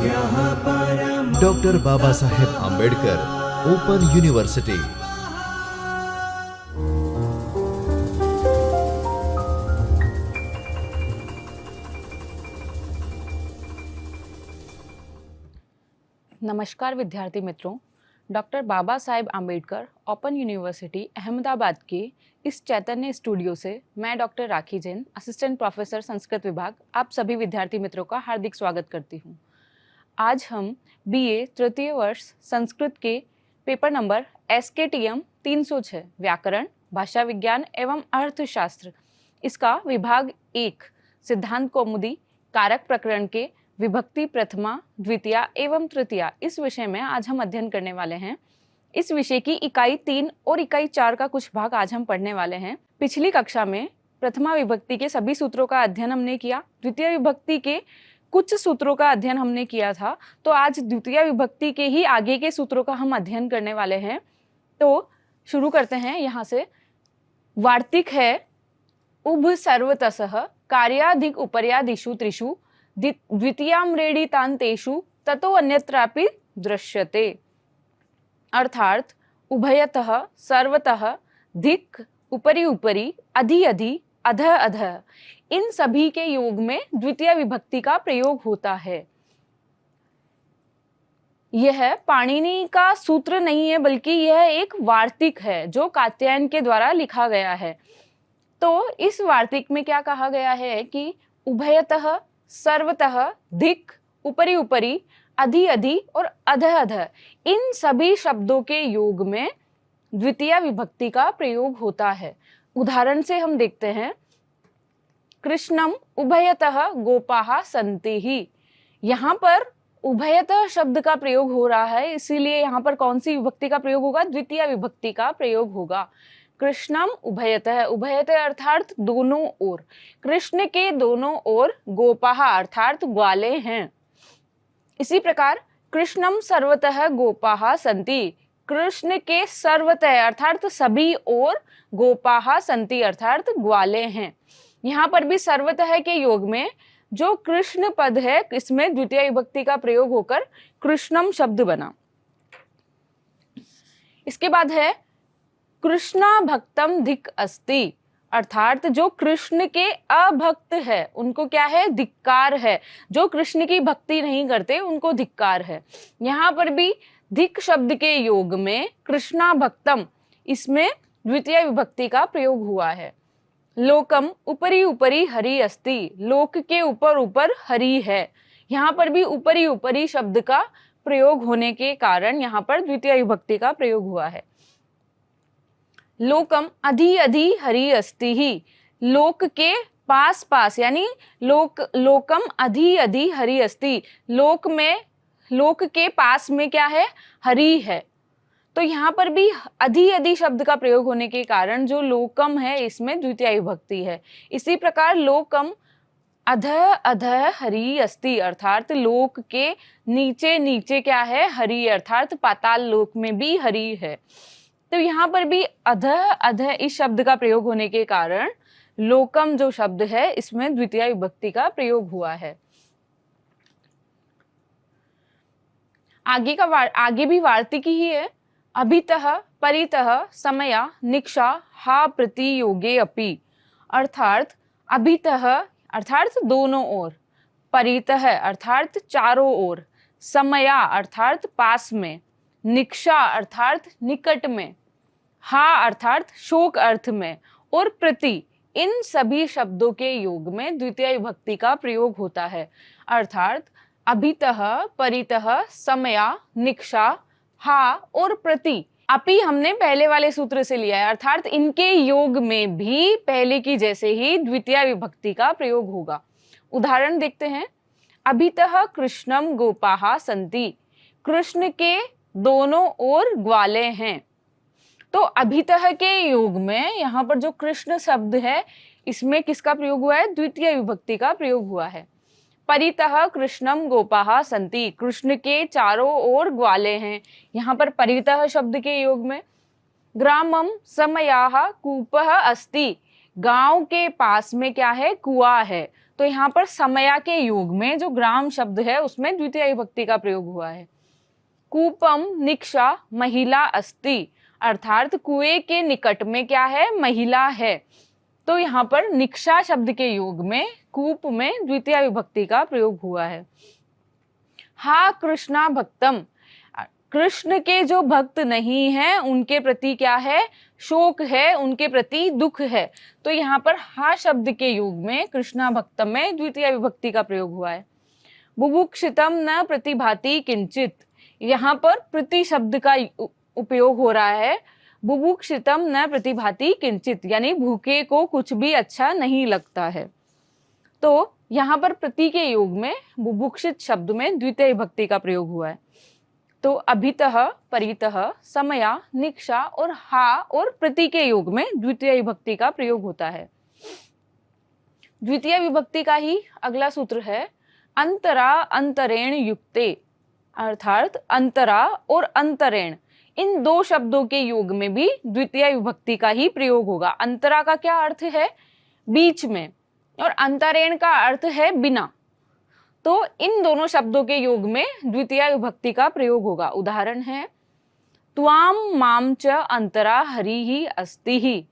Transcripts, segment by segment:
Doctor Baba Saheb Ambedkar open university. नमस्कार विद्यार्थी मित्रों, doctor Baba Saheb Ambedkar open university Ahmedabad के इस चैतन्य स्टूडियो से मैं डॉक्टर राखी जैन, असिस्टेंट प्रोफेसर संस्कृत विभाग, आप सभी विद्यार्थी मित्रों का हार्दिक स्वागत करती हूँ। आज हम बीए तृतीय वर्ष संस्कृत के पेपर नंबर SKTM 306 व्याकरण, भाषा विज्ञान एवं अर्थशास्त्र, इसका विभाग 1 सिद्धांत कौमुदी कारक प्रकरण के विभक्ति प्रथमा, द्वितीया एवं तृतीया, इस विषय में आज हम अध्ययन करने वाले हैं। इस विषय की इकाई 3 और इकाई 4 का कुछ भाग आज हम पढ़ने वाले हैं। पिछली कक्षा में प्रथमा विभक्ति के सभी सूत्रों का अध्ययन हमने किया, द्वितीय विभक्ति के कुछ सूत्रों का अध्ययन हमने किया था, तो आज द्वितीय विभक्ति के ही आगे के सूत्रों का हम अध्ययन करने वाले हैं। तो शुरू करते हैं यहाँ से। वार्तिक है उभ सर्वतसः कार्याधिक उपर्यादिषु त्रिषु द्वितीयाम्रेडितान्तेषु ततो अन्यत्रापि दृश्यते। अर्थात उभयतः, सर्वतः, धिक्, उपरि उपरि, अधि अधि, अधः अधः, इन सभी के योग में द्वितीय विभक्ति का प्रयोग होता है। यह पाणिनि का सूत्र नहीं है, बल्कि यह एक वार्तिक है जो कात्यायन के द्वारा लिखा गया है। तो इस वार्तिक में क्या कहा गया है कि उभयतः, सर्वतः, धिक्, उपरि उपरि, अधि अधि और अधः अधः, इन सभी शब्दों के योग में द्वितीय विभक्ति का प्रयोग होता है। उदाहरण से हम देखते हैं, कृष्णम उभयतः गोपाः सन्ति। यहाँ पर उभयतः शब्द का प्रयोग हो रहा है, इसीलिए यहाँ पर कौन सी विभक्ति का प्रयोग होगा? द्वितीय विभक्ति का प्रयोग होगा। कृष्णम उभयतः, उभयतः अर्थात दोनों ओर, कृष्ण के दोनों ओर, गोपाः अर्थात ग्वाले हैं। इसी प्रकार कृष्णम सर्वतः गोपाः सन्ति, कृष्ण के सर्वतः अर्थात सभी ओर, गोपाः सन्ति अर्थात ग्वाले हैं। यहाँ पर भी सर्वतः के योग में जो कृष्ण पद है, इसमें द्वितीय विभक्ति का प्रयोग होकर कृष्णम शब्द बना। इसके बाद है कृष्णा भक्तम धिक् अस्ति, अर्थात जो कृष्ण के अभक्त है उनको क्या है? धिक्कार है। जो कृष्ण की भक्ति नहीं करते उनको धिक्कार है। यहाँ पर भी धिक् शब्द के योग में कृष्णा भक्तम, इसमें द्वितीय विभक्ति का प्रयोग हुआ है। लोकम उपरि उपरि हरि अस्ति, लोक के ऊपर ऊपर हरि है। यहाँ पर भी उपरि उपरि शब्द का प्रयोग होने के कारण यहाँ पर द्वितीय विभक्ति का प्रयोग हुआ है। लोकम अधि अधि हरि अस्ति ही, लोक के पास पास, यानी लोकम अधि अधि हरि अस्ति, लोक में, लोक के पास में क्या है? हरि है। तो यहाँ पर भी अधि अधि शब्द का प्रयोग होने के कारण जो लोकम है इसमें द्वितीय विभक्ति है। इसी प्रकार लोकम अधः अधः हरि अस्ति, अर्थात लोक के नीचे नीचे क्या है? हरि, अर्थात पाताल लोक में भी हरि है। तो यहाँ पर भी अधः अधः इस शब्द का प्रयोग होने के कारण लोकम जो शब्द है इसमें द्वितीय विभक्ति का प्रयोग हुआ है। आगे भी वार्तिक ही है। अभितः, परितः, समया, निक्षा, हा प्रति योगे अपि, अर्थात अभितः अर्थात दोनों ओर, परितः अर्थात चारों ओर, समया अर्थात पास में, निक्षा अर्थात निकट में, हा अर्थात शोक अर्थ में, और प्रति, इन सभी शब्दों के योग में द्वितीय विभक्ति का प्रयोग होता है। अर्थात अभितः, परितः, समया, निक्षा, हा और प्रति, अपि हमने पहले वाले सूत्र से लिया है, अर्थात इनके योग में भी पहले की जैसे ही द्वितीय विभक्ति का प्रयोग होगा। उदाहरण देखते हैं। अभितः कृष्णम गोपाः सन्ति, कृष्ण के दोनों ओर ग्वाले हैं। तो अभितः के योग में यहाँ पर जो कृष्ण शब्द है इसमें किसका प्रयोग हुआ है? द्वितीय विभक्ति का प्रयोग हुआ है। परितः कृष्णम गोपाः सन्ति, कृष्ण के चारों ओर ग्वाले हैं। यहाँ पर परितः शब्द के योग में ग्रामम समयाः कूपः अस्ति, गांव के पास में क्या है? कुआं है। तो यहाँ पर समया के योग में जो ग्राम शब्द है उसमें द्वितीय विभक्ति का प्रयोग हुआ है। कूपम निक्षा महिला अस्ति, अर्थात कुएं के निकट में क्या है, महिला है। तो यहाँ पर निक्षा शब्द के योग में कूप में द्वितीय विभक्ति का प्रयोग हुआ है। हा कृष्णा भक्तम, कृष्ण के जो भक्त नहीं हैं उनके प्रति क्या है, शोक है, उनके प्रति दुख है। तो यहाँ पर हा शब्द के योग में कृष्णा भक्तम में द्वितीय विभक्ति का प्रयोग हुआ है। बुभुक्षितम न प्रतिभाति किंचित, यहाँ पर प्रति शब्द का उपयोग हो रहा है। बुभुक्षितम न प्रतिभाति किंचित, यानी भूखे को कुछ भी अच्छा नहीं लगता है। तो यहाँ पर प्रति के योग में बुभुक्षित शब्द में द्वितीय विभक्ति का प्रयोग हुआ है। तो अभितः, परितः, समया, निक्षा और हा और प्रति के योग में द्वितीय विभक्ति का प्रयोग होता है। द्वितीय विभक्ति का ही अगला सूत्र है अंतरा अंतरेण युक्ते, अर्थात अंतरा और अंतरेण इन दो शब्दों के योग में भी द्वितीय विभक्ति का ही प्रयोग होगा। अंतरा का क्या अर्थ है, बीच में, और अंतरेण का अर्थ है बिना। तो इन दोनों शब्दों के योग में द्वितीय विभक्ति का प्रयोग होगा। उदाहरण है त्वाम माम च अंतरा हरि ही अस्ति ही,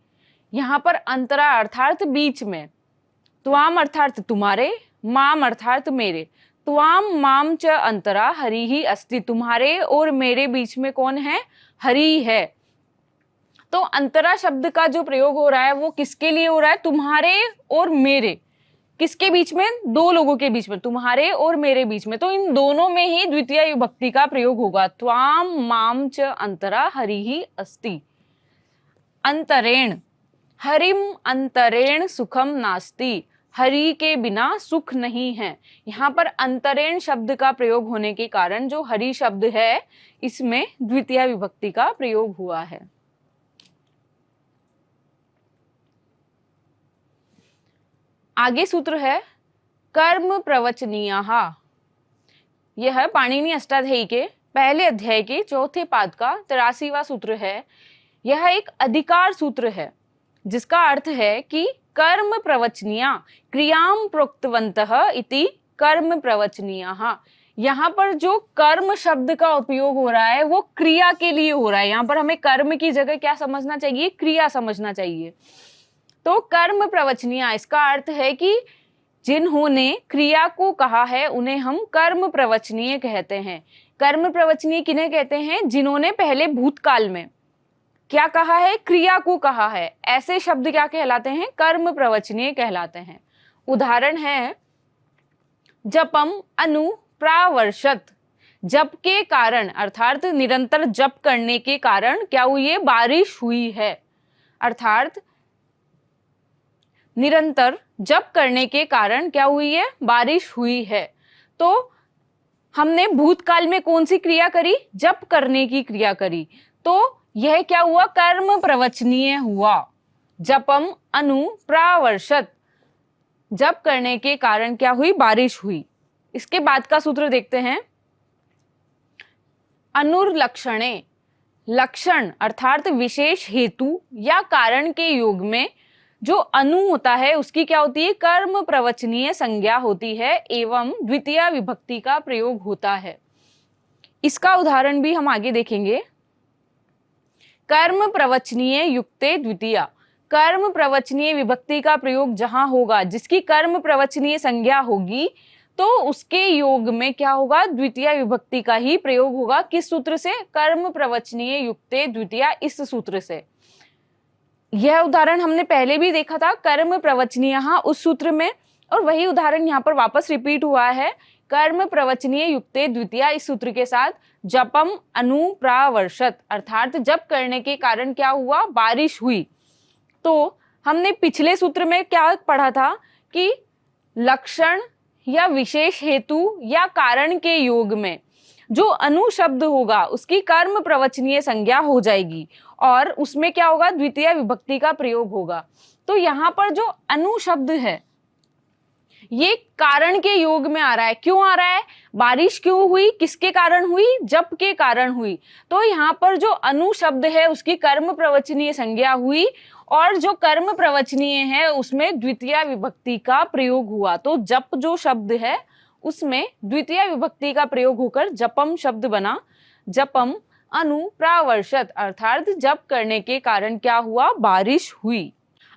यहाँ पर अंतरा अर्थात बीच में, त्वाम अर्थात तुम्हारे, माम अर्थात मेरे। त्वाम माम च अंतरा हरि ही अस्ति, तुम्हारे और मेरे बीच में कौन है, हरि है। तो अंतरा शब्द का जो प्रयोग हो रहा है वो किसके लिए हो रहा है, तुम्हारे और मेरे। किसके बीच में, दो लोगों के बीच में, तुम्हारे और मेरे बीच में। तो इन दोनों में ही द्वितीय विभक्ति का प्रयोग होगा। त्वाम माम च अंतरा हरि ही अस्ति। अंतरेण, हरिम अंतरेण सुखम नास्ति, हरि के बिना सुख नहीं है। यहाँ पर अंतरेण शब्द का प्रयोग होने के कारण जो हरि शब्द है इसमें द्वितीय विभक्ति का प्रयोग हुआ है। आगे सूत्र है कर्म प्रवचनीयः। यह है पाणिनि अष्टाध्यायी के पहले अध्याय के चौथे पाद का 83वां सूत्र है। यह एक अधिकार सूत्र है जिसका अर्थ है कि कर्म प्रवचनीय क्रियाम प्रोक्तवन्तः इति कर्म प्रवचनीयः। यहाँ पर जो कर्म शब्द का उपयोग हो रहा है वो क्रिया के लिए हो रहा है। यहाँ पर हमें कर्म की जगह क्या समझना चाहिए, क्रिया समझना चाहिए। तो कर्म प्रवचनीय इसका अर्थ है कि जिन्होंने क्रिया को कहा है उन्हें हम कर्म प्रवचनीय कहते हैं। कर्म प्रवचनीय किन्हें कहते हैं, जिन्होंने पहले भूतकाल में क्या कहा है, क्रिया को कहा है। ऐसे शब्द क्या कहलाते हैं, कर्म प्रवचनीय कहलाते हैं। उदाहरण है जपम अनु प्रावर्षत, जप के कारण अर्थात निरंतर जप करने के कारण क्या हुई है, बारिश हुई है। अर्थात निरंतर जप करने के कारण क्या हुई है, बारिश हुई है। तो हमने भूतकाल में कौन सी क्रिया करी, जप करने की क्रिया करी। तो यह क्या हुआ, कर्म प्रवचनीय हुआ। जपम अनु प्रावर्षत, जप करने के कारण क्या हुई, बारिश हुई। इसके बाद का सूत्र देखते हैं अनुर्लक्षणे, लक्षण अर्थात विशेष हेतु या कारण के योग में जो अनु होता है उसकी क्या होती है, कर्म प्रवचनीय संज्ञा होती है एवं द्वितीय विभक्ति का प्रयोग होता है। इसका उदाहरण भी हम आगे देखेंगे। कर्म प्रवचनीय युक्ते द्वितीया, कर्म प्रवचनीय विभक्ति का प्रयोग जहां होगा, जिसकी कर्म प्रवचनीय संज्ञा होगी तो उसके योग में क्या होगा, द्वितीय विभक्ति का ही प्रयोग होगा। किस सूत्र से, कर्म प्रवचनीय युक्ते द्वितीया, इस सूत्र से। यह उदाहरण हमने पहले भी देखा था, कर्म प्रवचनीय उस सूत्र में, और वही उदाहरण यहाँ पर वापस रिपीट हुआ है। कर्म प्रवचनीय युक्ते द्वितीया इस सूत्र के साथ जपम अनु प्रावर्षत, अर्थात जप करने के कारण क्या हुआ, बारिश हुई। तो हमने पिछले सूत्र में क्या पढ़ा था कि लक्षण या विशेष हेतु या कारण के योग में जो अनु शब्द होगा उसकी कर्म प्रवचनीय संज्ञा हो जाएगी और उसमें क्या होगा, द्वितीय विभक्ति का प्रयोग होगा। तो यहाँ पर जो अनु शब्द है ये कारण के योग में आ रहा है। क्यों आ रहा है? बारिश क्यों हुई, किसके कारण हुई? जप के कारण हुई। तो यहाँ पर जो अनु शब्द है उसकी कर्म प्रवचनीय संज्ञा हुई, और जो कर्म प्रवचनीय है उसमें द्वितीय विभक्ति का प्रयोग हुआ। तो जप जो शब्द है उसमें द्वितीय विभक्ति का प्रयोग होकर जपम शब्द बना। जपम अनु प्रावर्षत, अर्थात जप करने के कारण क्या हुआ? बारिश हुई।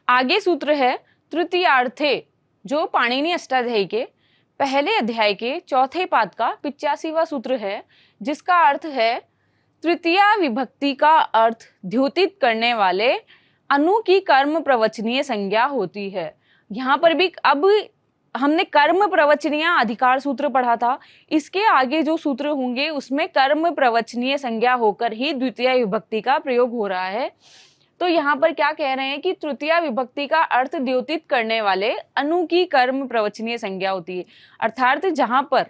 आगे सूत्र है तृतीयार्थे, जो पाणिनि अष्टाध्यायी के पहले अध्याय के चौथे पाद का 85वां सूत्र है, जिसका अर्थ है तृतीय विभक्ति का अर्थ द्योतित करने वाले अनु की कर्म प्रवचनीय संज्ञा होती है। यहाँ पर भी अब हमने कर्म प्रवचनीय अधिकार सूत्र पढ़ा था, इसके आगे जो सूत्र होंगे उसमें कर्म प्रवचनीय संज्ञा होकर ही द्वितीय विभक्ति का प्रयोग हो रहा है। तो यहाँ पर क्या कह रहे हैं कि तृतीय विभक्ति का अर्थ द्योतित करने वाले अनु की कर्म प्रवचनीय संज्ञा होती है। अर्थात जहां पर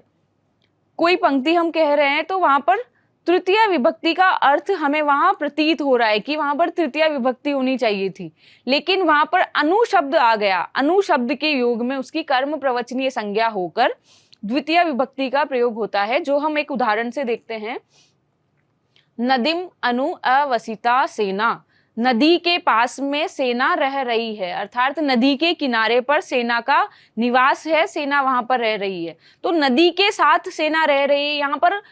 कोई पंक्ति हम कह रहे हैं तो वहां पर तृतीय विभक्ति का अर्थ हमें वहां प्रतीत हो रहा है कि वहां पर तृतीय विभक्ति होनी चाहिए थी, लेकिन वहां पर अनु शब्द आ गया। अनु शब्द के योग में उसकी कर्म प्रवचनीय संज्ञा होकर द्वितीय विभक्ति का प्रयोग होता है, जो हम एक उदाहरण से देखते हैं। नदीम अनु अवसिता सेना, नदी के पास में सेना रह रही है, अर्थात नदी के किनारे पर सेना का निवास है, सेना वहां पर रह रही है। तो नदी के साथ सेना रह रही है, यहाँ पर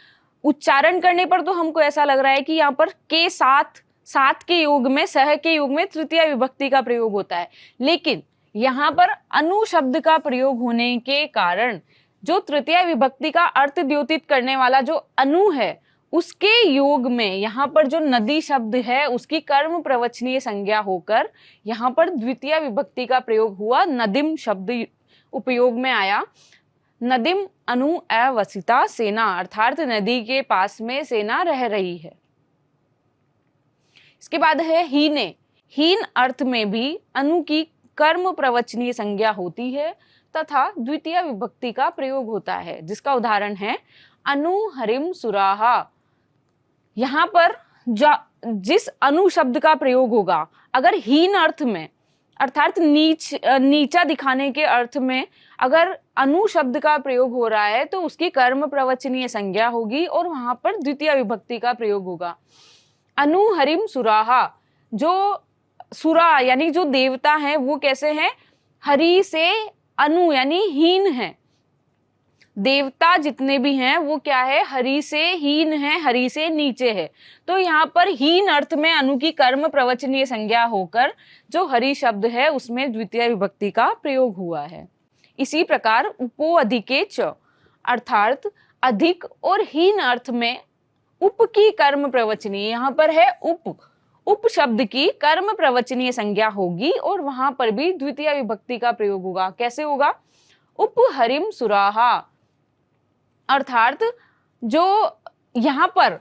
उच्चारण करने पर तो हमको ऐसा लग रहा है कि यहाँ पर के साथ, साथ के योग में, सह के योग में तृतीय विभक्ति का प्रयोग होता है, लेकिन यहाँ पर अनु शब्द का प्रयोग होने के कारण जो तृतीय विभक्ति का अर्थ द्योतित करने वाला जो अनु है उसके योग में यहाँ पर जो नदी शब्द है उसकी कर्म प्रवचनीय संज्ञा होकर यहाँ पर द्वितीय विभक्ति का प्रयोग हुआ। नदीम शब्द उपयोग में आया। नदीम अनु अवसिता सेना, अर्थात नदी के पास में सेना रह रही है। इसके बाद है हीने। हीन अर्थ में भी अनु की कर्म प्रवचनीय संज्ञा होती है तथा द्वितीय विभक्ति का प्रयोग होता है, जिसका उदाहरण है अनु हरिम सुराहा। यहाँ पर जिस अनु शब्द का प्रयोग होगा, अगर हीन अर्थ में अर्थात नीचा दिखाने के अर्थ में अगर अनु शब्द का प्रयोग हो रहा है तो उसकी कर्म प्रवचनीय संज्ञा होगी और वहां पर द्वितीय विभक्ति का प्रयोग होगा। अनु हरिम सुराहा, जो सुरा यानी जो देवता है वो कैसे हैं? हरि से अनु यानी हीन है। देवता जितने भी हैं वो क्या है? हरि से हीन है, हरि से नीचे है। तो यहाँ पर हीन अर्थ में अनु की कर्म प्रवचनीय संज्ञा होकर जो हरि शब्द है उसमें द्वितीय विभक्ति का प्रयोग हुआ है। इसी प्रकार उपो अधिके च, अर्थात अधिक और हीन अर्थ में उप की कर्म प्रवचनीय, यहाँ पर है उप शब्द की कर्म प्रवचनीय संज्ञा होगी और वहां पर भी द्वितीय विभक्ति का प्रयोग होगा। कैसे होगा? उप हरिम सुराहा, अर्थात जो यहाँ पर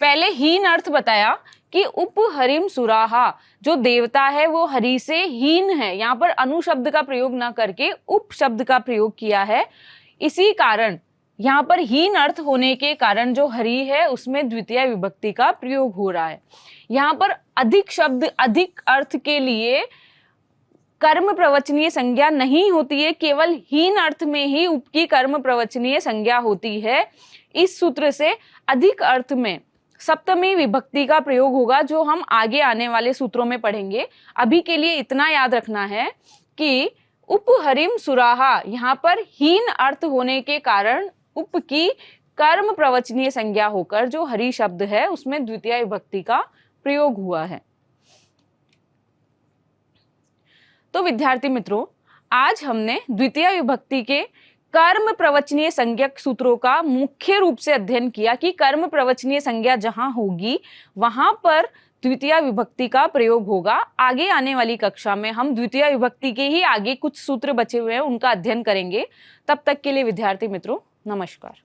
पहले हीन अर्थ बताया कि उप हरिम सुराहा, जो देवता है वो हरि से हीन है, यहाँ पर अनु शब्द का प्रयोग ना करके उप शब्द का प्रयोग किया है। इसी कारण यहाँ पर हीन अर्थ होने के कारण जो हरि है उसमें द्वितीय विभक्ति का प्रयोग हो रहा है। यहाँ पर अधिक शब्द अधिक अर्थ के लिए कर्म प्रवचनीय संज्ञा नहीं होती है, केवल हीन अर्थ में ही उप की कर्म प्रवचनीय संज्ञा होती है। इस सूत्र से अधिक अर्थ में सप्तमी विभक्ति का प्रयोग होगा, जो हम आगे आने वाले सूत्रों में पढ़ेंगे। अभी के लिए इतना याद रखना है कि उप हरिम सुराहा, यहाँ पर हीन अर्थ होने के कारण उप की कर्म प्रवचनीय संज्ञा होकर जो हरि शब्द है उसमें द्वितीय विभक्ति का प्रयोग हुआ है। तो विद्यार्थी मित्रों, आज हमने द्वितीय विभक्ति के कर्म प्रवचनीय संज्ञक सूत्रों का मुख्य रूप से अध्ययन किया कि कर्म प्रवचनीय संज्ञा जहां होगी वहां पर द्वितीय विभक्ति का प्रयोग होगा। आगे आने वाली कक्षा में हम द्वितीय विभक्ति के ही आगे कुछ सूत्र बचे हुए हैं उनका अध्ययन करेंगे। तब तक के लिए विद्यार्थी मित्रों, नमस्कार।